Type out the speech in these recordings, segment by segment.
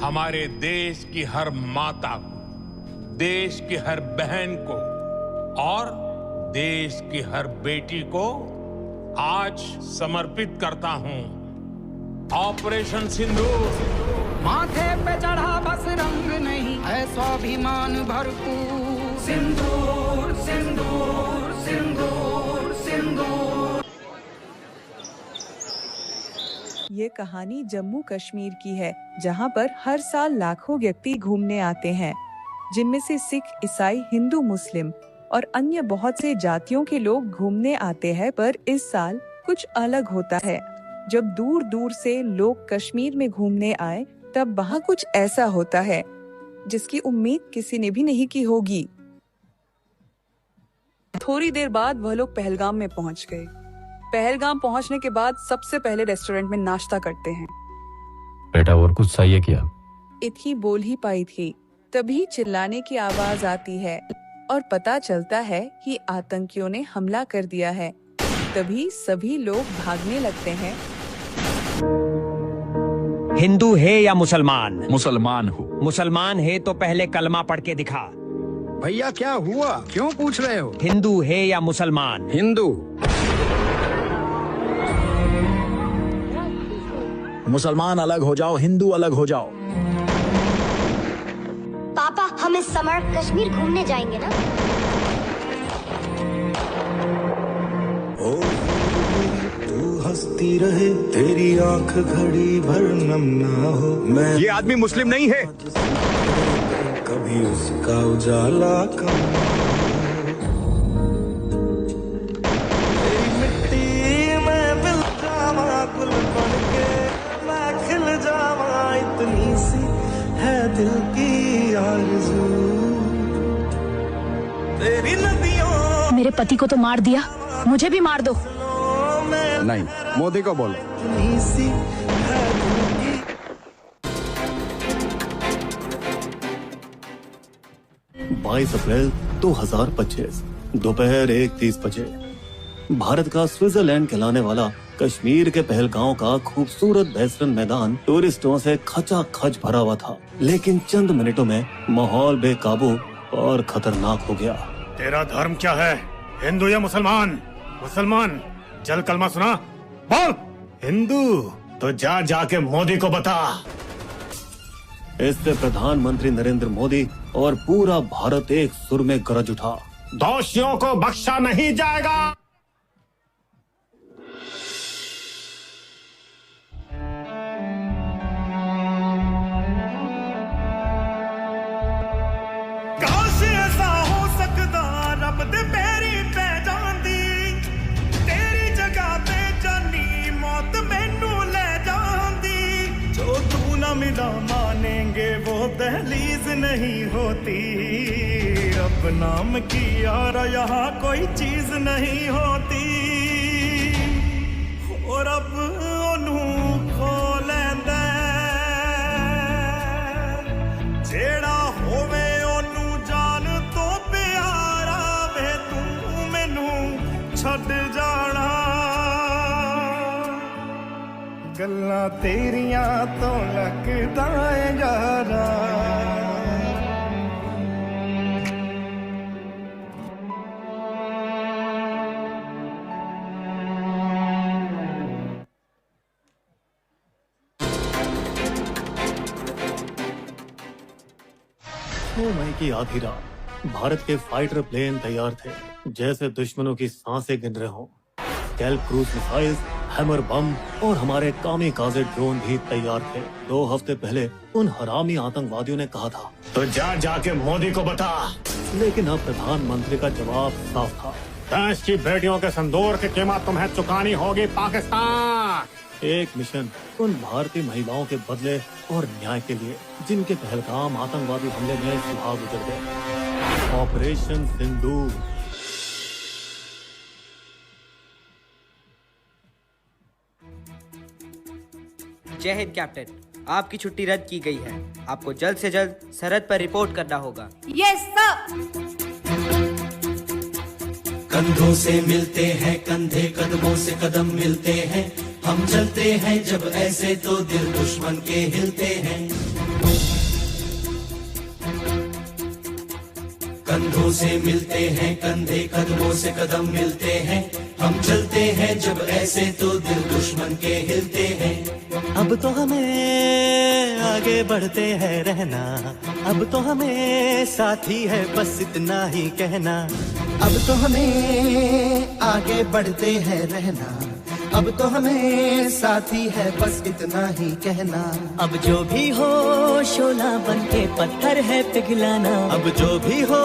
हमारे देश की हर माता को, देश की हर बहन को और देश की हर बेटी को आज समर्पित करता हूं ऑपरेशन सिंदूर। माथे पे चढ़ा बस रंग नहीं है स्वाभिमान भरपूर। सिंदूर सिंदूर सिंदूर सिंदूर। ये कहानी जम्मू कश्मीर की है, जहाँ पर हर साल लाखों व्यक्ति घूमने आते हैं, जिनमें से सिख, ईसाई, हिंदू, मुस्लिम और अन्य बहुत से जातियों के लोग घूमने आते हैं। पर इस साल कुछ अलग होता है। जब दूर दूर से लोग कश्मीर में घूमने आए, तब वहाँ कुछ ऐसा होता है जिसकी उम्मीद किसी ने भी नहीं की होगी। थोड़ी देर बाद वह लोग पहलगाम में पहुँच गए। पहलगाम पहुँचने के बाद सबसे पहले रेस्टोरेंट में नाश्ता करते हैं। बेटा और कुछ चाहिए क्या? इतनी बोल ही पाई थी, तभी चिल्लाने की आवाज आती है और पता चलता है कि आतंकियों ने हमला कर दिया है। तभी सभी लोग भागने लगते हैं। हिंदू है या मुसलमान? मुसलमान हूँ। मुसलमान है तो पहले कलमा पढ़ के दिखा। भैया क्या हुआ, क्यों पूछ रहे हो? हिंदू है या मुसलमान? हिंदू। मुसलमान अलग हो जाओ, हिंदू अलग हो जाओ। पापा, हम इस समर कश्मीर घूमने जाएंगे ना? ओ तू हंसती रहे, तेरी आंख घड़ी भर नम ना हो। मैं ये आदमी मुस्लिम नहीं है। कभी उसका उजाला कम ना हो। तेरी मिट्टी में मिल जावा, गुल बन के मैं खिल जावा, इतनी सी है दिल की आरज़ू। तेरी नदियों। मेरे पति को तो मार दिया, मुझे भी मार दो। नहीं, मोदी को बोलो। 22 अप्रैल 2025 दोपहर 1:30 बजे भारत का स्विट्जरलैंड कहलाने वाला कश्मीर के पहलगांव का खूबसूरत बेहतरीन मैदान टूरिस्टों से खचाखच भरा हुआ था, लेकिन चंद मिनटों में माहौल बेकाबू और खतरनाक हो गया। तेरा धर्म क्या है, हिंदू या मुसलमान? मुसलमान, चल कलमा सुना, बोल। हिंदू तो जाके मोदी को बता। इससे प्रधानमंत्री नरेंद्र मोदी और पूरा भारत एक सुर में गरज उठा। दोषियों को बख्शा नहीं जाएगा। काश ऐसा हो सकता, रब दे पैरी पे जांदी, तेरी जगह पे जानी मौत मैनू ले जांदी। जो तू ना मिला मानेंगे वो दहलीज नहीं होती। अब नाम की यार यहाँ कोई चीज नहीं होती। और अब ओनू खो लेंदा जेड़ा होवे ओनू जान तो प्यारा वे, तू मैनू छड़ जाना। गल्लां तेरियां तो लगदा है यारा। मई की आधी रात भारत के फाइटर प्लेन तैयार थे, जैसे दुश्मनों की सांसें गिन रहे हों। स्कैल्प क्रूज मिसाइल्स, हैमर बम और हमारे कामिकाज़े ड्रोन भी तैयार थे। 2 हफ्ते पहले उन हरामी आतंकवादियों ने कहा था तो जाके मोदी को बता। लेकिन अब प्रधानमंत्री का जवाब साफ था। देश की बेटियों के संदूर की कीमत तुम्हें चुकानी होगी पाकिस्तान। एक मिशन उन भारतीय महिलाओं के बदले और न्याय के लिए, जिनके पहलगाम आतंकवादी हमले में सुहाग गुजर गए। ऑपरेशन सिंदूर। जय हिंद कैप्टन, आपकी छुट्टी रद्द की गई है। आपको जल्द से जल्द सरहद पर रिपोर्ट करना होगा। Yes sir. कंधों से मिलते हैं कंधे, कदमों से कदम मिलते हैं। हम चलते हैं जब ऐसे तो दिल दुश्मन के हिलते हैं। कंधों से मिलते हैं, कंधे कदमों से कदम मिलते हैं। हम चलते हैं जब ऐसे तो दिल दुश्मन के हिलते हैं। अब तो हमें आगे बढ़ते हैं रहना, अब तो हमें साथी है बस इतना ही कहना। अब तो हमें आगे बढ़ते हैं रहना, अब तो हमें साथी है बस इतना ही कहना। अब जो भी हो शोला बन के पत्थर है पिघलाना, अब जो भी हो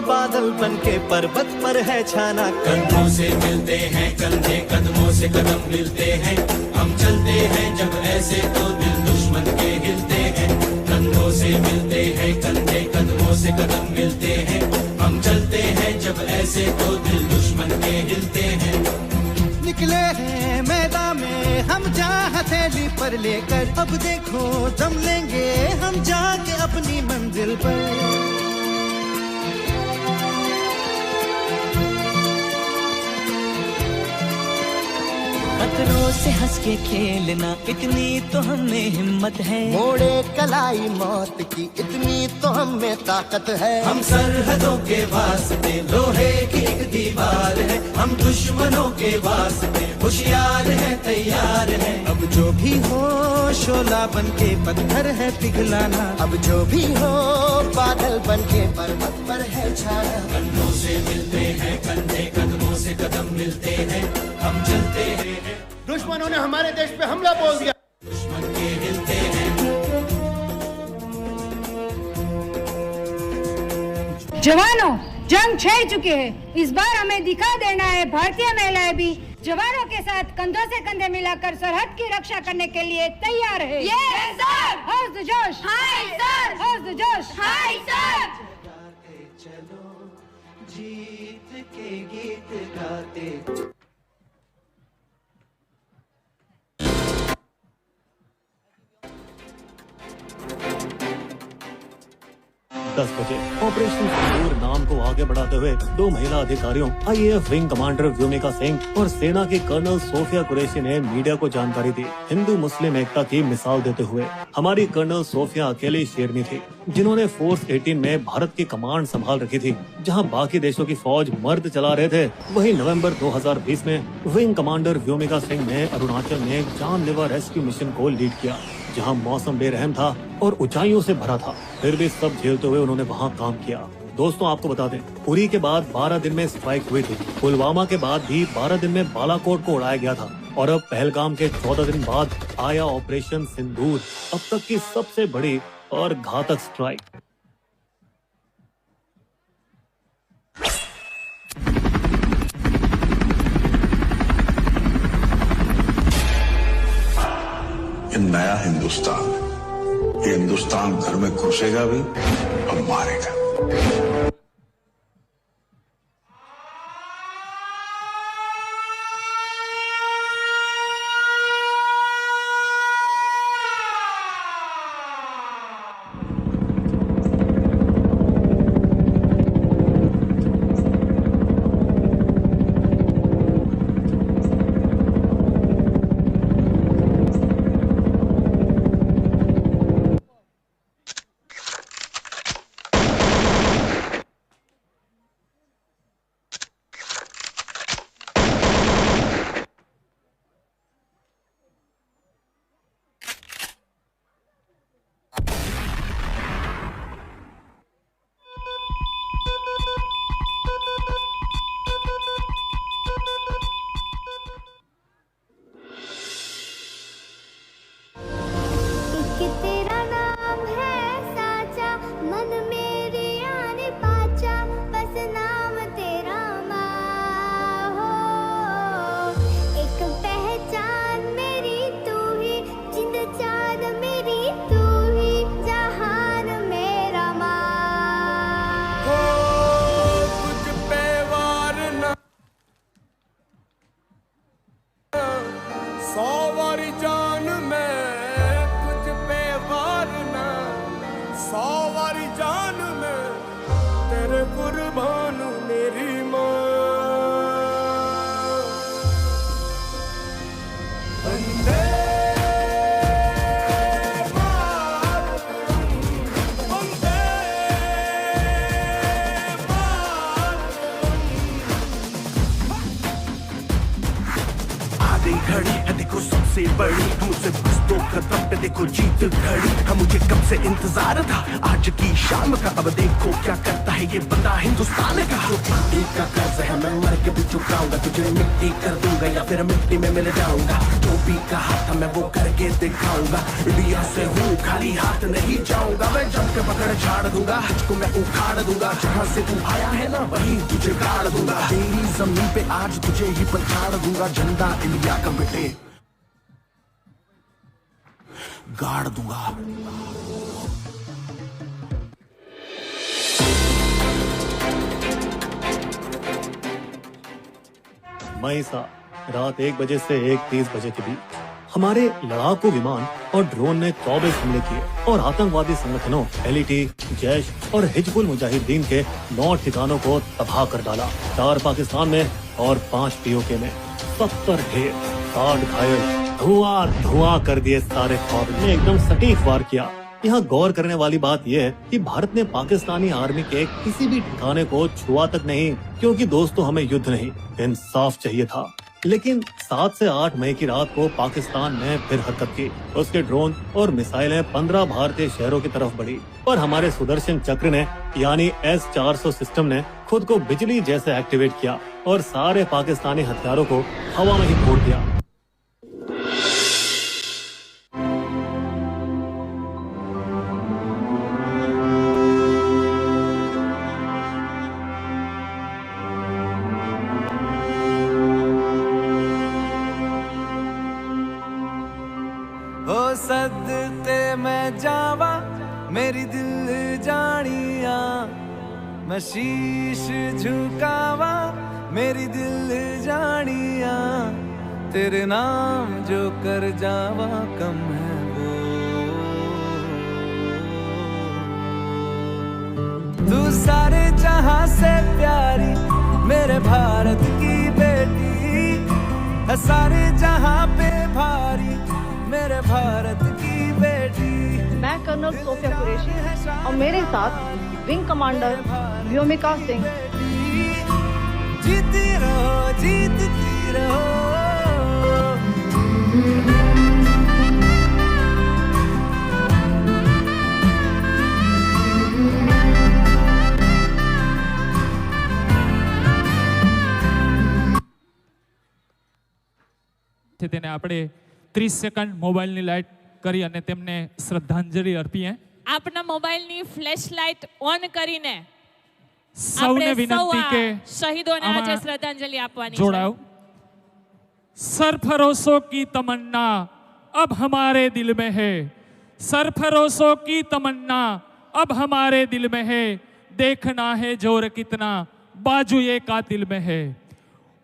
बादल बन के पर्वत पर है छाना। कंधों से मिलते हैं, कंधे कदमों से कदम मिलते हैं। हम चलते हैं जब ऐसे तो दिल दुश्मन के हिलते हैं। कंधों से मिलते हैं, कंधे कदमों से कदम मिलते हैं। हम चलते हैं जब ऐसे तो दिल दुश्मन के हिलते हैं। निकले हैं मैदान में हम जा हथेली पर लेकर, अब देखो दम लेंगे हम जाके अपनी मंजिल पर। खतरों से हंस के खेलना इतनी तो हमें हिम्मत है, मोड़े कलाई मौत की इतनी तो हमें ताकत है। हम सरहदों के वास्ते लोहे की एक दीवार है, हम दुश्मनों के वास्ते होशियार है तैयार है। अब जो भी हो शोला बन के पत्थर है पिघलाना, अब जो भी हो बादल बन के पर्वत पर है छाना। कंधों से मिलते हैं, कंधे कदमों से कदम मिलते हैं। हम चलते हैं। दुश्मनों ने हमारे देश पे हमला बोल दिया, दुश्मन के हिलते हैं। जवानों, जंग छेड़ चुके हैं। इस बार हमें दिखा देना है भारतीय महिलाएं भी जवानों के साथ कंधों से कंधे मिलाकर सरहद की रक्षा करने के लिए तैयार है। Yes sir. हौस द जोश। Hi sir. हौस द जोश। Hi sir. चलो जीत के गीत गाते। 10 बजे ऑपरेशन सिंदूर नाम को आगे बढ़ाते हुए 2 महिला अधिकारियों IAF wing commander Vyomika Singh और सेना की कर्नल सोफिया कुरैशी ने मीडिया को जानकारी दी। हिंदू मुस्लिम एकता की मिसाल देते हुए हमारी कर्नल सोफिया अकेली शेरनी थी जिन्होंने फोर्स 18 में भारत की कमांड संभाल रखी थी, जहां बाकी देशों की फौज मर्द चला रहे थे। वहीं नवंबर 2020 में विंग कमांडर व्योमिका सिंह ने अरुणाचल में जानलेवा रेस्क्यू मिशन को लीड किया, जहां मौसम बेरहम था और ऊंचाइयों से भरा था। फिर भी सब झेलते हुए उन्होंने वहां काम किया। दोस्तों, आपको बता दें, उरी के बाद 12 दिन में स्ट्राइक हुई थी। पुलवामा के बाद भी 12 दिन में बालाकोट को उड़ाया गया था और अब पहलगाम के 14 दिन बाद आया ऑपरेशन सिंदूर, अब तक की सबसे बड़ी और घातक स्ट्राइक। ये नया हिंदुस्तान, ये हिंदुस्तान घर में घुसेगा भी और मारेगा। ये घड़ी है देखो सबसे बड़ी, मुझसे बस 2 कदम पे देखो जीत घड़ी है। मुझे कब से इंतजार था आज की शाम का, अब देखो क्या करता है ये बंदा हिंदुस्तान का। जो पार्टी का कर्ज है मैं मर के भी चुकाऊंगा, तुझे मिट्टी कर दूंगा या फिर मिट्टी में मिल जाऊंगा। जो भी कहा था मैं वो करके दिखाऊंगा, इंडिया से हूँ खाली हाथ नहीं जाऊंगा। मैं जम के पकड़ झाड़ दूंगा, तुझको मैं उखाड़ दूंगा। जहाँ से तू आया है ना वहीं तुझे गाड़ दूंगा। तेरी जमीन पे आज तुझे ही पछाड़ दूंगा। झंडा इंडिया का बेटे गाड़ दूंगा। मई सा रात 1 बजे से 1:30 बजे के बीच हमारे लड़ाकू विमान और ड्रोन ने 24 हमले किए और आतंकवादी संगठनों एलईटी, जैश और हिजबुल मुजाहिदीन के 9 ठिकानों को तबाह कर डाला। 4 पाकिस्तान में और 5 पीओके में। 70 ढेर, 60 घायल, धुआं कर दिए सारे ख्वाब ने एकदम सटीक वार किया। यहाँ गौर करने वाली बात यह है कि भारत ने पाकिस्तानी आर्मी के किसी भी ठिकाने को छुआ तक नहीं, क्योंकि दोस्तों हमें युद्ध नहीं इंसाफ चाहिए था। लेकिन 7 से 8 मई की रात को पाकिस्तान ने फिर हरकत की। उसके ड्रोन और मिसाइलें 15 भारतीय शहरों की तरफ बढ़ी और हमारे सुदर्शन चक्र ने यानी S-400 सिस्टम ने खुद को बिजली जैसे एक्टिवेट किया और सारे पाकिस्तानी हथियारों को हवा में ही फोड़ दिया। हो सदते मैं जावा मेरी दिल जानिया, मैं शीश झुकावा मेरी दिल जानिया। तेरे नाम जो कर जावा कम है वो, तू सारे जहां से प्यारी मेरे भारत की बेटी है, सारे जहां पे भारी मेरे भारत की बेटी। मैं कर्नल सोफिया कुरैशी और मेरे साथ विंग कमांडर व्योमिका सिंह। जीती रहो जीतती रहो। તેને આપણે 30 સેકન્ડ મોબાઈલની લાઇટ કરી અને તેમને શ્રદ્ધાંજલિ અર્પીએ. આપના મોબાઈલની ફ્લેશ લાઇટ ઓન કરીને સૌને વિનંતી કે શહીદોને આજે શ્રદ્ધાંજલિ આપવાની છે. જોડાઓ. सरफरोशों की तमन्ना अब हमारे दिल में है, सरफरोशों की तमन्ना अब हमारे दिल में है, देखना है जोर कितना बाजुए कातिल में है।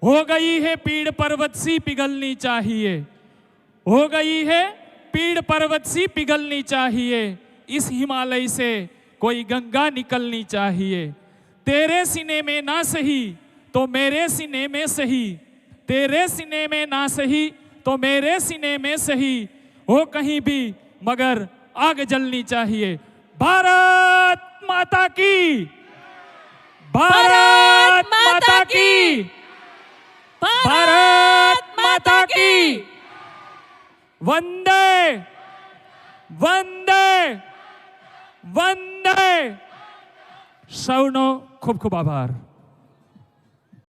हो गई है पीड़ पर्वत सी पिघलनी चाहिए, हो गई है पीड़ पर्वत सी पिघलनी चाहिए, इस हिमालय से कोई गंगा निकलनी चाहिए। तेरे सीने में ना सही तो मेरे सीने में सही, तेरे सीने में ना सही तो मेरे सीने में सही, हो कहीं भी मगर आग जलनी चाहिए। भारत माता की, भारत माता की, भारत माता की, वंदे वंदे वंदे। સૌનો ખૂબ ખૂબ આભાર.